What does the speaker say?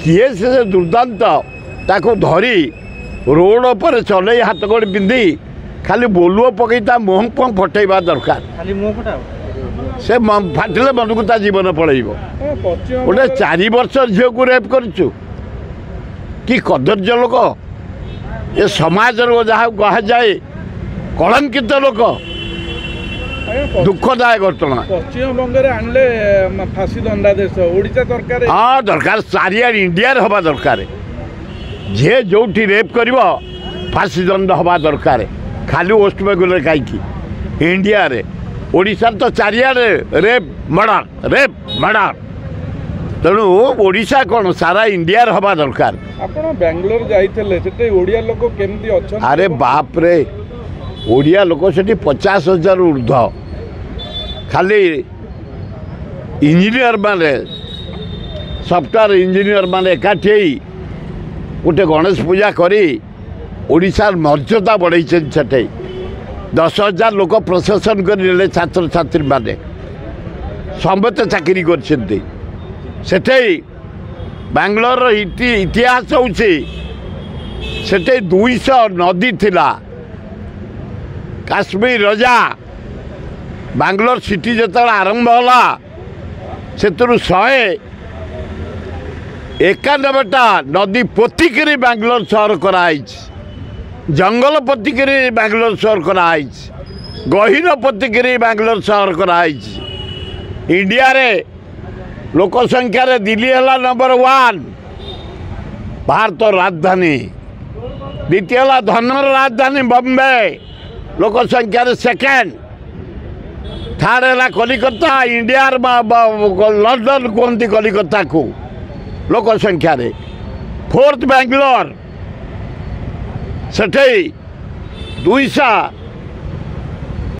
किए से दुर्दांत ताको धरी रोड पर चल हाथ गोड़ पिंधि खाली बोलुओ पकई मुह फुह फटेवा दरकार खाली मुंह फटा से फाटिले मन को जीवन पड़ेब गोटे 4 वर्ष झील को रेप करुचु कि कदर्य लोक ये समाज जहाँ कह जाए कलंकित लोक दुखदायक घटना पश्चिम बंगे आनले फांसी दंडादेश ओडिशा सरकार हाँ दरकार चारिया इंडिया हवा दरकार जे जो रेप कर फांसी दंड हवा दरकार खाली वेस्ट बेंगल कहीं इंडिया रे ओडिशा तो चारिया रेप मर्डर तेणु ओडिशा कौन सारा इंडिया हवा दरकार आपण बेंगलोर जाइए ओडिया लोक केमती अच्छा अरे बाप रे ओडिया लोक से 50,000 ऊर्ध खाली इंजीनियर माने सॉफ्टवेयर इंजीनियर माने एकाठी गोटे गणेश पूजा करी ओडिशार मर्यादा बढ़ाई से 10,000 लोक प्रशासन कर छात्र छात्री माने समस्त चाकरी कर बांग्लोर इतिहास होचे 200 नदी थिला काश्मीर रजा बांग्लोर सिटी जो आरंभ होला से 191टा नदी पोतिकरी बांग्लोर शहर कराई जंगल पोतिकरी बांग्लोर शहर कराई गहीर पोतिकरी बांग्लोर शहर कराई इंडिया रे लोक संख्या रे दिल्ली है नंबर 1 भारत राजधानी द्वितीय है धनर राजधानी बॉम्बे लोक संख्या रे सेकेंड थर्ड है कलिकता इंडिया लंडन कहते कलिकता को लोक संख्या रे फोर्थ बेंगलोर से 200